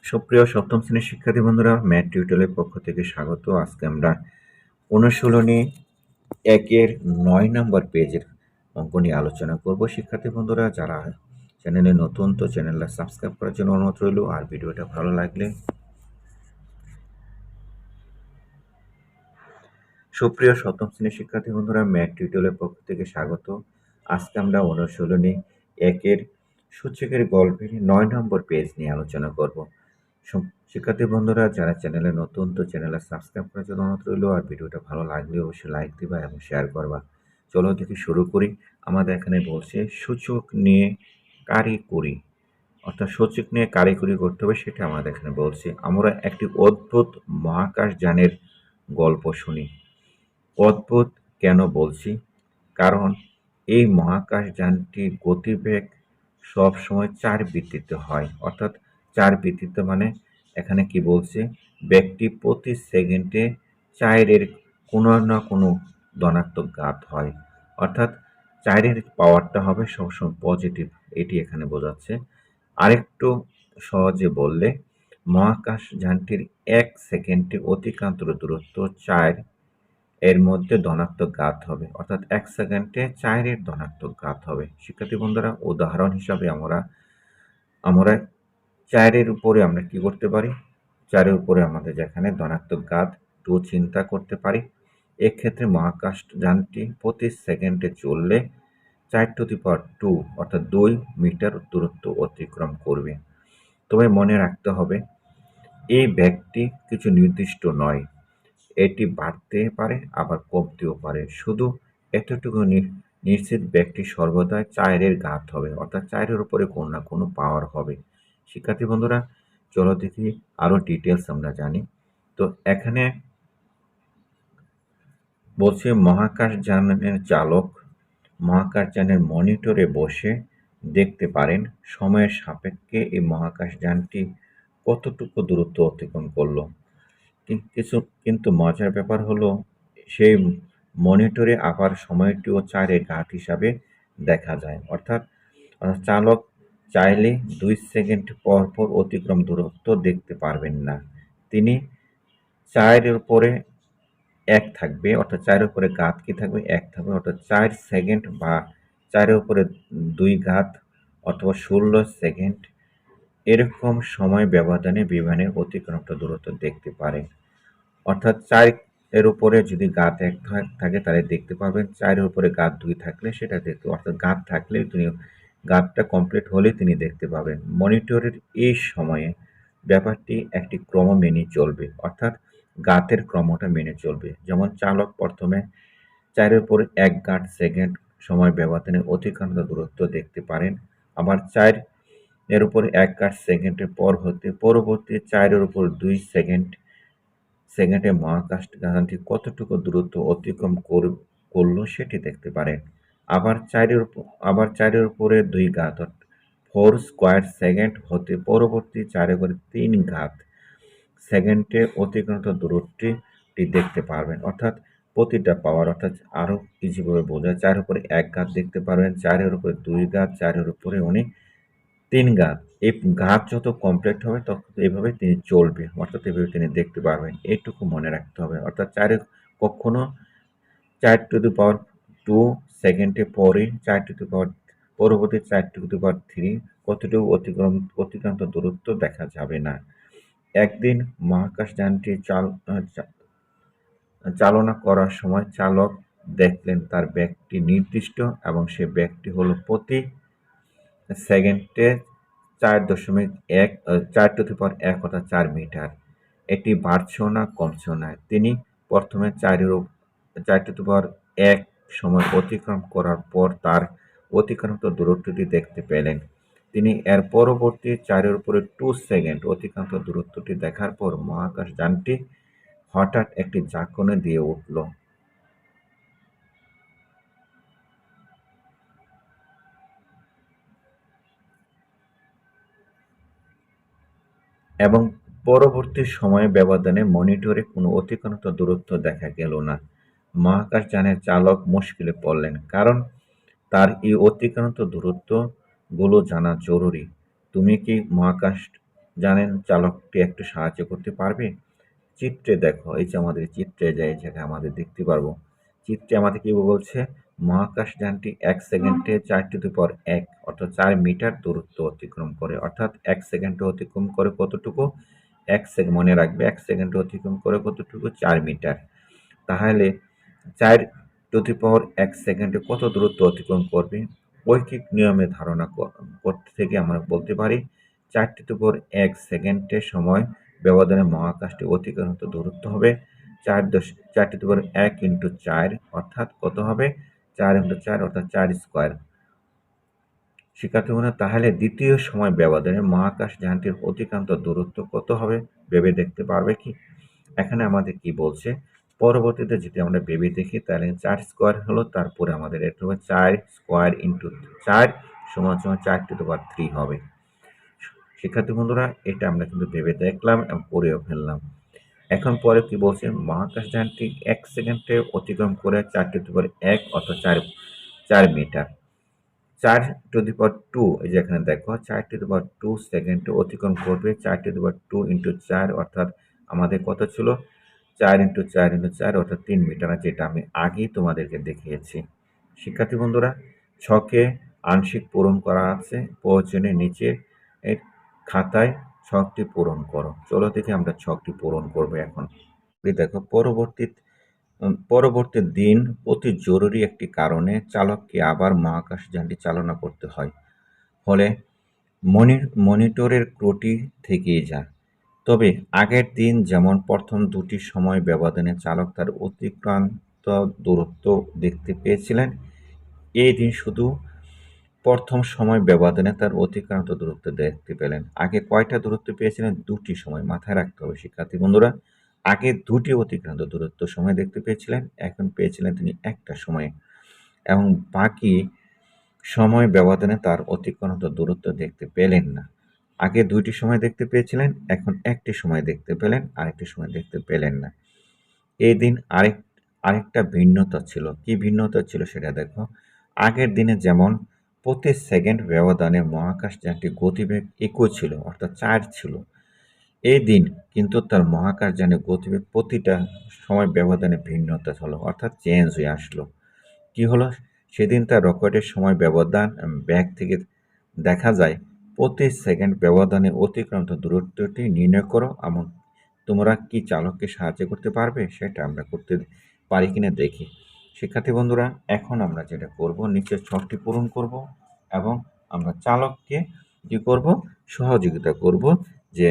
সুপ্রিয় সপ্তম শ্রেণীর শিক্ষার্থী বন্ধুরা, ম্যাথ টিউটোরিয়ালের পক্ষ থেকে স্বাগত। আজকে আমরা অনুশীলনী ১-এর ৯ নম্বর পেজের অঙ্ক নিয়ে আলোচনা করব। শিক্ষার্থী বন্ধুরা, যারা চ্যানেলে নতুন, তো চ্যানেলটা সাবস্ক্রাইব করার জন্য অনুরোধ রইল। আর ভিডিওটা ভালো লাগলে, সুপ্রিয় সপ্তম শ্রেণীর শিক্ষার্থী বন্ধুরা, ম্যাথ টিউটোরিয়ালের পক্ষ থেকে স্বাগত। আজকে আমরা অনুশীলনী ১-এর সূচকের গল্পের ৯ নম্বর পেজ নিয়ে আলোচনা করব। শিক্ষার্থী বন্ধুরা, যারা চ্যানেলে নতুন, তো চ্যানেলে সাবস্ক্রাইব করার জন্য অনুরোধ রইল। আর ভিডিওটা ভালো লাগলে অবশ্যই লাইক দিবা এবং শেয়ার করবা। চলো দেখি শুরু করি। আমাদের এখানে বলছে সূচক নিয়ে কারিকুরি, অর্থাৎ সূচক নিয়ে কারিকুরি করতে হবে, সেটা আমাদের এখানে বলছে। আমরা একটি অদ্ভুত মহাকাশ যানের গল্প শুনি। অদ্ভুত কেন বলছি? কারণ এই মহাকাশ যানটির গতিবেগ সবসময় ৪ ভিত্তিতে হয়। অর্থাৎ ৪ ভিত্তিতে মানে এখানে কি বলছে, বেগটি প্রতি সেকেন্ডে ৪-এর কোনো না কোনো ধনাত্মক ঘাত হয়। অর্থাৎ ৪-এর পাওয়ারটা হবে সবসময় পজিটিভ, এটি এখানে বোঝাচ্ছে। আরেকটু সহজে বললে, মহাকাশ যানটির ১ সেকেন্ডে অতিক্রান্ত দূরত্ব ৪ এর মধ্যে ধনাত্মক ঘাত হবে। অর্থাৎ ১ সেকেন্ডে ৪-এর ধনাত্মক ঘাত হবে। শিক্ষার্থী বন্ধুরা, উদাহরণ হিসাবে আমরা ৪-এর উপরে আমরা কি করতে পারি? ৪-এর উপরে আমাদের যেখানে ধনাত্মক ঘাত 2 চিন্তা করতে পারি। এক্ষেত্রে মহাকাশ যানটি প্রতি সেকেন্ডে চললে 4⁻² অর্থাৎ ২ মিটার দূরত্ব অতিক্রম করবে। তবে মনে রাখতে হবে, এই বেগটি কিছু নির্দিষ্ট নয়। এটি বাড়তে পারে, আবার কমতেও পারে। শুধু এতটুকু নিশ্চিত, বেগটি সর্বদাই ৪-এর ঘাত হবে, অর্থাৎ ৪-এর উপরে কোনো না কোনো পাওয়ার হবে। শিক্ষার্থী বন্ধুরা, চলো দেখি আরো ডিটেলস আমরা জানি। তো এখানে বলছে মহাকাশযানের চালক মহাকাশযানের মনিটরে বসে দেখতে পারেন সময়ের সাপেক্ষে এই মহাকাশযানটি কতটুকু দূরত্ব অতিক্রম করলো। কিন্তু মজার ব্যাপার হলো, সেই মনিটরে আবার সময়টিও ৪-এর ঘাত হিসাবে দেখা যায়। অর্থাৎ চালক চাইলে ২ সেকেন্ড পর পর অতিক্রম দূরত্ব দেখতে পারবেন না। তিনি ৪-এর উপরে ১ থাকবে, অর্থাৎ ৪-এর উপরে ঘাত কি থাকবে? ১ থাকবে। অর্থাৎ ৪ সেকেন্ড বা ৪-এর উপরে ২ ঘাত অথবা ১৬ সেকেন্ড, এরকম সময় ব্যবধানে বিমানের অতিক্রান্ত দূরত্ব দেখতে পারেন। অর্থাৎ ৪-এর উপরে যদি ঘাত ১ থাকে তাহলে দেখতে পাবেন, ৪-এর উপরে ঘাত ২ থাকলে সেটা দেখতে, অর্থাৎ ঘাত থাকলে তিনি ঘাতটা কমপ্লিট হলে তিনি দেখতে পাবেন। মনিটরের এই সময়ে ব্যাপারটি একটি ক্রম মেনে চলবে, অর্থাৎ ঘাতের ক্রমটা মেনে চলবে। যেমন চালক প্রথমে ৪-এর উপরে ১ ঘাত সেকেন্ড সময় ব্যবধানে অতিক্রান্ত দূরত্ব দেখতে পারেন। আবার ৪-এর উপরে ১ ঘাত সেকেন্ডের পর হতে পরবর্তী ৪-এর উপর ২ সেকেন্ডে মহাকাশযানটি কতটুকু দূরত্ব অতিক্রম করলো সেটি দেখতে পারেন। আবার ৪-এর উপরে ২ ঘাত 4 স্কয়ার সেকেন্ড হতে পরবর্তী ৪-এর উপরে ৩ ঘাত সেকেন্ডে অতিক্রান্ত দূরত্বটি দেখতে পারবেন। অর্থাৎ প্রতিটা পাওয়ার, অর্থাৎ আরো ইজিভাবে বোঝায়, ৪-এর উপরে ১ ঘাত দেখতে পারবেন, ৪-এর উপরে ২ ঘাত, ৪-এর উপরে উনি ৩ ঘাত। এই ঘাত যত কমপ্লিট হবে তত এভাবে তিনি চলবে, অর্থাৎ এভাবে তিনি দেখতে পারবেন। এইটুকু মনে রাখতে হবে। অর্থাৎ ৪-এর কখনো 4⁻² সেকেন্ডে পরে পরবর্তী 4⁻³ কতটুকু অতিক্রান্ত দূরত্ব দেখা যাবে না। একদিন মহাকাশযানটি চালনা করার সময় চালক দেখলেন তার বেগটি নির্দিষ্ট, এবং সে বেগটি হলো প্রতি সেকেন্ডে 4.1 অর্থাৎ ৪ মিটার। এটি বাড়ছেও না, কমছেও না। তিনি প্রথমে 4⁻1 সময় অতিক্রম করার পর তার অতিক্রান্ত দূরত্বটি দেখতে পেলেন। তিনি এর পরবর্তী ৪-এর উপরে 2 সেকেন্ড অতিক্রান্ত দূরত্বটি দেখার পর মহাকাশযানটি হঠাৎ একটি ঝাঁকুনি দিয়ে উঠল। এবং পরবর্তী সময় ব্যবধানে মনিটরে কোনো অতিক্রান্ত দূরত্ব দেখা গেল না। মহাকাশযানের চালক মুশকিলে পড়লেন, কারণ তার এই অতিক্রান্ত দূরত্বগুলো জানা জরুরি। তুমি কি জানেন চালকটি একটু সাহায্য করতে পারবে? চিত্রে দেখো, এই যে আমাদের চিত্রে যে এই জায়গায় আমাদের দেখতে পারবো, চিত্রে আমাদের কি বলছে, মহাকাশযানটি 1 সেকেন্ডে 4 টু দি পাওয়ার 1 অর্থাৎ 4 মিটার দূরত্ব অতিক্রম করে। অর্থাৎ 1 সেকেন্ডে অতিক্রম করে কতটুকু? 1 সেকেন্ড, মনে রাখবে 1 সেকেন্ডে অতিক্রম করে কতটুকু? 4 মিটার। তাহলে 4 টু দি পাওয়ার 1 সেকেন্ডে কত দূরত্ব অতিক্রম করবে? ঐকিক নিয়মে ধারণা করতে থেকে আমরা বলতে পারি 4 টু দি পাওয়ার 1 সেকেন্ডের সময় ব্যবধানে মহাকাশটি অতিক্রান্ত দূরত্ব হবে 4 টু দি পাওয়ার 1 ইন্টু 4, অর্থাৎ কত হবে? 4 ইন্টু 4 অর্থাৎ 4 স্কোয়ার। শিক্ষার্থী বন্ধুরা, তাহলে দ্বিতীয় সময় ব্যবধানে মহাকাশ যানটির অতিক্রান্ত দূরত্ব কত হবে ভেবে দেখতে পারবে কি? এখানে আমাদের কি বলছে, পরবর্তীতে যদি আমরা ভেবে দেখি তাহলে 4 স্কোয়ার হলো, তারপরে আমাদের এটা হবে 4 স্কোয়ার ইন্টু 4 সমান সমান 4 টু দি পাওয়ার 3 হবে। শিক্ষার্থী বন্ধুরা, এটা আমরা কিন্তু ভেবে দেখলাম এবং করেও ফেললাম। এখন পরে কি বলছে, মহাকাশযানটি 1 সেকেন্ডে অতিক্রম করে 4 টু দি পাওয়ার 1 অর্থাৎ 4 মিটার। 4 টু দি পাওয়ার 2, এই যে এখানে দেখো 4 টু দি পাওয়ার 2 সেকেন্ডে অতিক্রম করবে 4 টু দি পাওয়ার 2 ইন্টু 4, অর্থাৎ আমাদের কত ছিল? 4 ইন্টু 4 ইন্টু 4 অর্থাৎ 3 মিটার, যেটা আমি আগেই তোমাদেরকে দেখিয়েছি। শিক্ষার্থী বন্ধুরা, ছকে আংশিক পূরণ করা আছে, প্রয়োজনে নিচে এর খাতায় ছকটি পূরণ করো। চলো দেখি আমরা ছকটি পূরণ করবো এখন। দেখো, পরবর্তী দিন অতি জরুরি একটি কারণে চালককে আবার মহাকাশযানটি চালনা করতে হয়। ফলে মনিটরের ত্রুটি থেকেই যায়। তবে আগের দিন যেমন প্রথম দুটি সময় ব্যবধানে চালক তার অতিক্রান্ত দূরত্ব দেখতে পেয়েছিলেন, এই দিন শুধু প্রথম সময় ব্যবধানে তার অতিক্রান্ত দূরত্ব দেখতে পেলেন। আগে কয়টা দূরত্ব পেয়েছিলেন? দুটি সময়, মাথায় রাখতে হবে শিক্ষার্থী বন্ধুরা। আগে দুটি অতিক্রান্ত দূরত্ব সময় দেখতে পেয়েছিলেন, এখন পেয়েছিলেন তিনি একটা সময়ে, এবং বাকি সময় ব্যবধানে তার অতিক্রান্ত দূরত্ব দেখতে পেলেন না। আগে দুইটি সময় দেখতে পেয়েছিলেন, এখন একটি সময় দেখতে পেলেন, আরেকটি সময় দেখতে পেলেন না। এই দিন আরেকটা ভিন্নতা ছিল। কি ভিন্নতা ছিল সেটা দেখো। আগের দিনে যেমন প্রতি সেকেন্ড ব্যবধানে মহাকাশযানটির গতিবেগ একই ছিল, অর্থাৎ 4 ছিল। এই দিন কিন্তু তার মহাকাশযানের গতিবেগ প্রতিটা সময় ব্যবধানে ভিন্নতা হলো, অর্থাৎ চেঞ্জ হয়ে আসলো। কি হলো? সেদিন তার রকেটের সময় ব্যবধান ব্যাগ থেকে দেখা যায় প্রতি সেকেন্ড ব্যবধানে অতিক্রান্ত দূরত্বটি নির্ণয় করো, এবং তোমরা কি চালককে সাহায্য করতে পারবে সেটা আমরা করতে পারি কিনা দেখি। শিক্ষার্থী বন্ধুরা, এখন আমরা যেটা করব, নিচের ছকটি পূরণ করব এবং আমরা চালককে কি করব, সহযোগিতা করব যে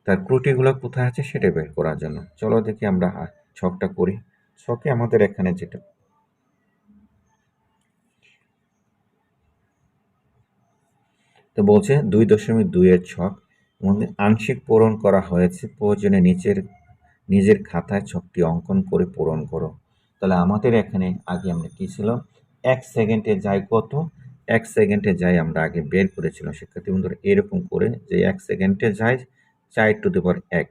তার ত্রুটিগুলো কোথায় আছে সেটা বের করার জন্য। চলো দেখি আমরা ছকটা করি। ছকে আমাদের এখানে যেটা তো বলছে 2.2 এর ছক মধ্যে আংশিক পূরণ করা হয়েছে, প্রয়োজনে নিজের খাতায় ছকটি অঙ্কন করে পূরণ করো। তাহলে আমাদের এখানে আগে আমরা কি ছিল, 1 সেকেন্ডে যাই কত, 1 সেকেন্ডে যাই আমরা আগে বের করেছিলাম শিক্ষার্থী বন্ধুরা, এরকম করে যে 1 সেকেন্ডে যায় 4 to the power 1,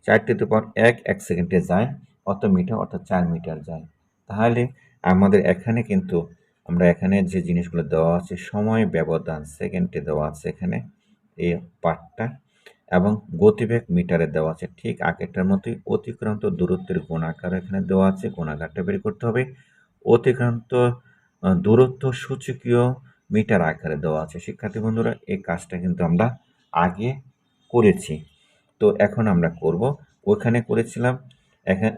4 to the power 1 1 সেকেন্ডে যায় অত মিটার, অর্থাৎ 4 মিটার যায়। তাহলে আমাদের এখানে কিন্তু আমরা এখানে যে জিনিসগুলো দেওয়া আছে, সময় ব্যবধান সেকেন্ডে দেওয়া আছে এখানে এই পার্টটা, এবং গতিবেগ মিটারে দেওয়া আছে ঠিক আগেরটার মতোই। অতিক্রান্ত দূরত্বের গুণাকার এখানে দেওয়া আছে, গুণাকারটা বের করতে হবে। অতিক্রান্ত দূরত্ব সূচকীয় মিটার আকারে দেওয়া আছে। শিক্ষার্থী বন্ধুরা, এই কাজটা কিন্তু আমরা আগে করেছি, তো এখন আমরা করব। ওইখানে করেছিলাম এখানে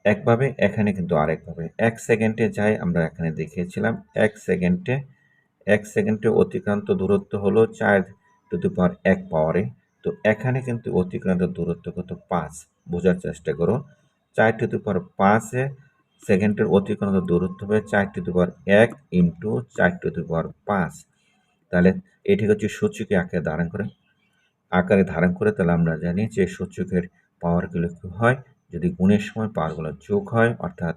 একভাবে, এখানে কিন্তু আরেকভাবে। 1 সেকেন্ডে যাই আমরা এখানে দেখিয়েছিলাম 1 সেকেন্ডে, 1 সেকেন্ডে অতিক্রান্ত দূরত্ব হলো 4 টু দি পাওয়ার 1 পাওয়ারে। তো এখানে কিন্তু অতিক্রান্ত দূরত্ব কত? 5। বোঝার চেষ্টা করো, 4 টু দি পাওয়ার 5-এ সেকেন্ডের অতিক্রান্ত দূরত্ব হবে 4 to the power 1 into 4 to the power 5। তাহলে এটি হচ্ছে সূচকে আকারে ধারণ করে। তাহলে আমরা জানি যে সূচকের পাওয়ারগুলো কী হয়, যদি গুণের সময় পাওয়ারগুলো যোগ হয়, অর্থাৎ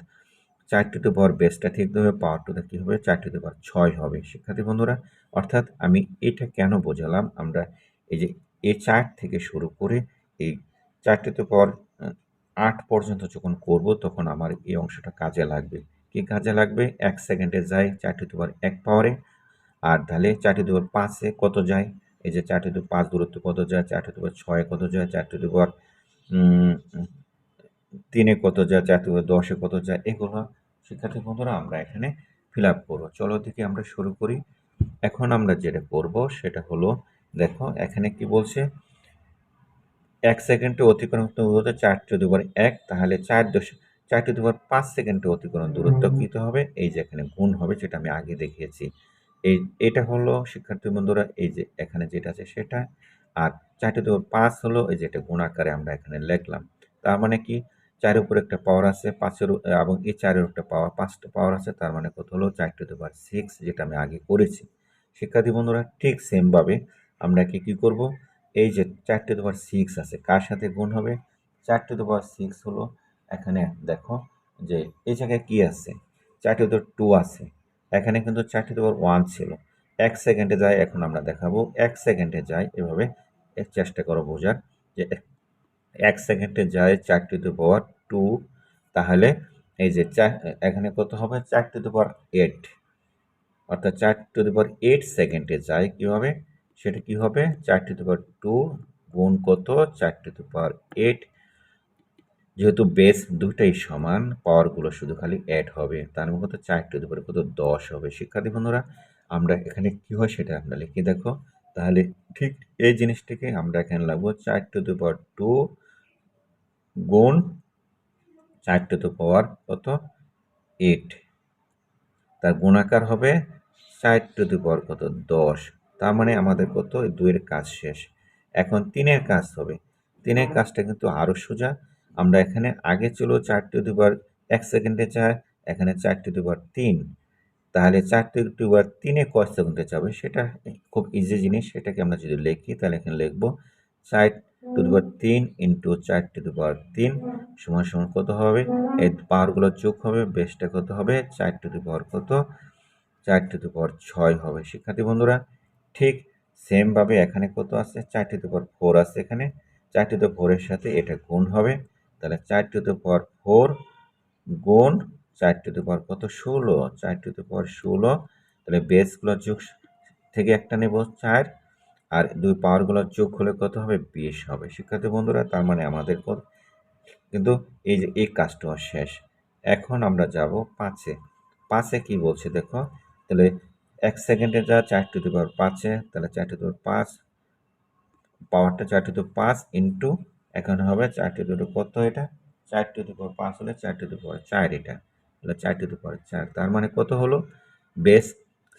4 টু দি পাওয়ার বেসটা ঠিক হবে, পাওয়ারটা কী হবে? 4 টু দি পাওয়ার 6 হবে শিক্ষার্থী বন্ধুরা। অর্থাৎ আমি এটা কেন বোঝালাম, আমরা এই যে এই 4 থেকে শুরু করে এই 4 টু দি পাওয়ার 8 পর্যন্ত যখন করব, তখন আমার এই অংশটা কাজে লাগবে। কি কাজে লাগবে? 1 সেকেন্ডে যায় 4 টু দি পাওয়ার 1 পাওয়ারে, আর তাহলে 4 টু দি পাওয়ার 5-এ কত যায়? এই যে 4^5 দূরত্ব কত যায়, 4^6 কত যায়, 3 কত যায়, 4^10 কত যায়, এগুলো শিক্ষার্থী বন্ধুরা আমরা এখানে ফিল আপ করবো। চলো দেখি আমরা শুরু করি। এখন আমরা যেটা করব সেটা হলো, দেখো এখানে কি বলছে, 1 সেকেন্ডে অতিক্রম দূরত্ব 4^1, তাহলে 4^5 সেকেন্ডে অতিক্রম দূরত্ব কী হবে, এই যে এখানে গুণ হবে, যেটা আমি আগে দেখিয়েছি। এটা হলো শিক্ষার্থী বন্ধুরা, এই যে এখানে যেটা আছে সেটা, আর 4^5 হলো এই যে এটা গুণ আকারে আমরা এখানে লিখলাম। তার মানে কি, 4 এর উপরে একটা পাওয়ার আছে, 5 এবং এই 4 এর একটা পাওয়ার, 5টা পাওয়ার আছে, তার মানে কত হলো 4^6, যেটা আমি আগে করেছি। শিক্ষার্থী বন্ধুরা ঠিক সেমভাবে আমরা কি করব, এই যে 4^6 আছে কার সাথে গুণ হবে, 4^6 হলো, এখানে দেখো যে এই জায়গায় কি আছে, 4^2 আছে, এখানে কিন্তু 4^1 ছিল। 1 সেকেন্ডে যায়, এখন আমরা দেখাবো 1 সেকেন্ডে যায়, এভাবে চেষ্টা করো বোঝার, যে 1 সেকেন্ডে যায় 4^2, তাহলে এই যে এখানে কত হবে 4^8, অর্থাৎ 4^8 সেকেন্ডে যায় কিভাবে, সেটা কি হবে 4^2 গুণ কত 4^8, যেহেতু বেস দুটাই সমান, পাওয়ারগুলো শুধু খালি অ্যাড হবে, তার মানে কত 4^10 হবে। শিক্ষার্থী বন্ধুরা আমরা এখানে কি হয় সেটা আমরা লিখে দেখো, তাহলে ঠিক এই জিনিসটিকে আমরা এখানে লাগবো 4^2 গুণ 4^8, তার গুণাকার হবে 4^10, তার মানে আমাদের কত 2-এর কাজ শেষ। এখন 3-এর কাজ হবে, 3-এর কাজটা কিন্তু আরও সোজা। আমরা এখানে আগে ছিল 4^1 সেকেন্ডে যায়, এখানে 4^3, তাহলে 4^3 কয় সেকেন্ডে যাবে সেটা খুব ইজি জিনিস। সেটাকে আমরা যদি লিখি তাহলে এখানে লিখবো 4^3 ইন্টু 4^3 সমান সমান কত হবে, এই পাওয়ারগুলো যোগ হবে, বেসটা কত হবে 4^6 হবে। শিক্ষার্থী বন্ধুরা ঠিক সেমভাবে এখানে কত আছে, 4^4 আছে, এখানে 4^4 এর সাথে এটা গুণ হবে, তাহলে 4^4 গুণ 4^কত 16, 4^16, তাহলে বেসগুলো যোগ থেকে একটা নেব 4, আর দুই পাওয়ারগুলোর যোগ হলে কত হবে 20 হবে। শিক্ষার্থী বন্ধুরা তার মানে আমাদের কিন্তু এই যে এই কাজটা শেষ। এখন আমরা যাব 5-এ। 5-এ কি বলছে দেখো, তাহলে 1 সেকেন্ডে যা 4^5, তাহলে 4^5 পাওয়ারটা 4^5 ইন্টু এখানে হবে 4^2 কত, এটা 4^5 হলে 4^4 এটা, তাহলে 4^4, তার মানে কত হলো, বেস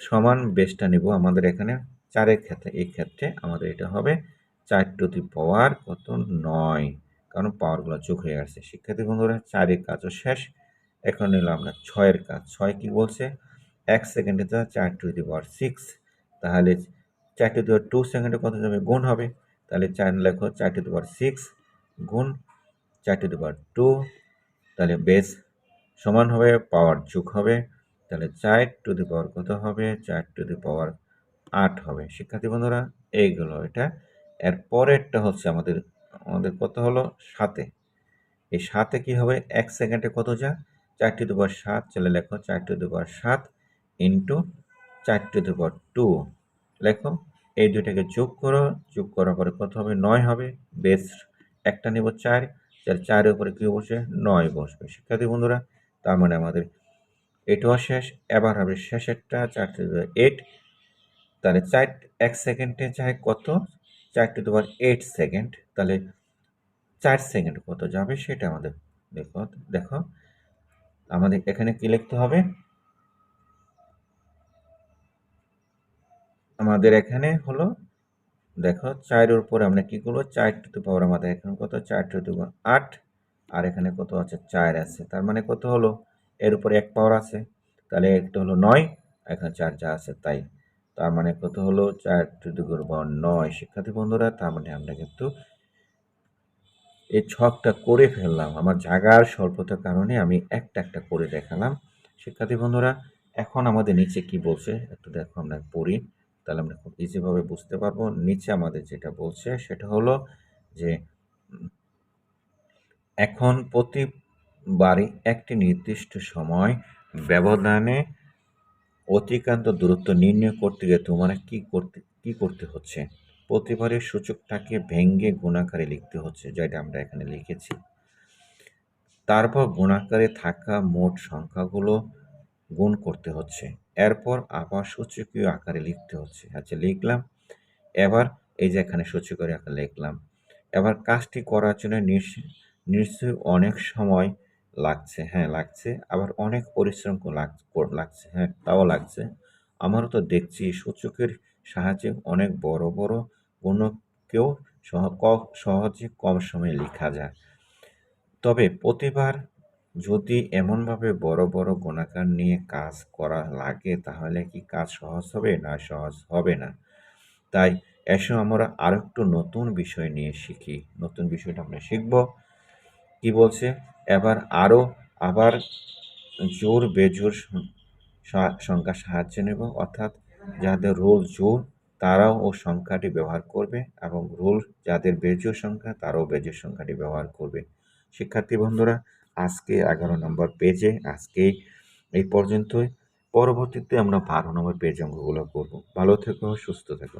সমান, বেসটা নিব আমাদের এখানে 4-এর ক্ষেত্রে, এই ক্ষেত্রে আমাদের এটা হবে 4^9 কত 9, কারণ পাওয়ারগুলো যোগ হয়ে আসছে। শিক্ষার্থী বন্ধুরা 4-এর কাজও শেষ। এখন নিলাম আমরা 6-এর কাজ। 6 কি বলছে, 1 সেকেন্ডে যা 4^6, তাহলে 4^2 সেকেন্ডে কত যাবে, গুণ হবে, তাহলে 4 লেখো 4^6 গুণ 4^2, তাহলে বেস সমান হবে, পাওয়ার যোগ হবে, তাহলে 4 কত হবে 4^8 হবে। শিক্ষার্থী বন্ধুরা এইগুলো এটা। এর পরেরটা হচ্ছে আমাদের আমাদের কত হলো 7-এ। এই 7-এ কি হবে, 1 সেকেন্ডে কত যা 4^7, চলে লেখো 4^7 ইন্টু 4^2 লেখো, এই দুইটাকে যোগ করো, যোগ করার পরে কত হবে 9 হবে, বেস একটা নেব 4, 4-এর উপরে কি বসে 9 বসবে। শিক্ষার্থী বন্ধুরা তার মানে আমাদের এটাও শেষ। এবার হবে শেষেরটা 4^8, তাহলে 1 সেকেন্ডে যায় কত 4^8 সেকেন্ড, তাহলে 4 সেকেন্ড কত যাবে সেটা আমাদের দেখো। দেখো আমাদের এখানে কি লিখতে হবে, আমাদের এখানে হলো দেখো 4-এর উপরে আমরা কি করবো, 4 আমাদের এখানে কত 4^8, আর এখানে কত আছে 4 আছে, তার মানে কত হলো, এর উপরে 1 পাওয়ার আছে, তাহলে একটা হলো 9, এখানে 4 যা আছে তাই, তার মানে কত হলো 4^9। শিক্ষার্থী বন্ধুরা তার মানে আমরা কিন্তু এই ছকটা করে ফেললাম, আমার জায়গার স্বল্পতার কারণে আমি একটা একটা করে দেখালাম। শিক্ষার্থী বন্ধুরা এখন আমাদের নিচে কি বলছে একটু দেখো, আমরা পড়ি, তাহলে আমরা খুব ইজিভাবে বুঝতে পারবো। নিচে আমাদের যেটা বলছে সেটা হলো যে এখন প্রতিবারই একটি নির্দিষ্ট সময় ব্যবধানে অতিক্রান্ত দূরত্ব নির্ণয় করতে গিয়ে তোমার কি করতে হচ্ছে, প্রতিবারের সূচকটাকে ভেঙে গুণাকারে লিখতে হচ্ছে, যেটা আমরা এখানে লিখেছি। তারপর গুণাকারে থাকা মোট সংখ্যাগুলো গুণ করতে হচ্ছে। এরপর আবার সূচকীয় আকারে লিখতে হচ্ছে। আচ্ছা, লিখলাম। এবার এই যে এখানে সূচকের আকারে লিখলাম। এবার কাজটি করার জন্য নিশ্চয়ই অনেক সময় লাগছে। হ্যাঁ, লাগছে। আবার অনেক পরিশ্রম লাগছে। হ্যাঁ, তাও লাগছে। আমারও তো দেখছি সূচকের সাহায্যে অনেক বড় বড় গুণকেও সহজে কম সময়ে লেখা যায়। তবে প্রতিবার যদি এমনভাবে বড় বড় গুণাকার নিয়ে কাজ করা লাগে, তাহলে কি কাজ সহজ হবে? না, সহজ হবে না। তাই এসো আমরা আরেকটু নতুন বিষয় নিয়ে শিখি। নতুন বিষয়টা আমরা শিখব। কি বলছে? এবার আবার জোড় বেজোড় সংখ্যার সাহায্য নেব, অর্থাৎ যাদের রোল জোড় তারাও ও সংখ্যাটি ব্যবহার করবে, এবং রোল যাদের বেজোড় সংখ্যা তারাও বেজোড় সংখ্যাটি ব্যবহার করবে। শিক্ষার্থী বন্ধুরা, আজকে 11 নম্বর পেজে আজকে এই পর্যন্তই। পরবর্তীতে আমরা 12 নম্বর পেজ অঙ্কগুলো করব। ভালো থেকো, সুস্থ থেকো।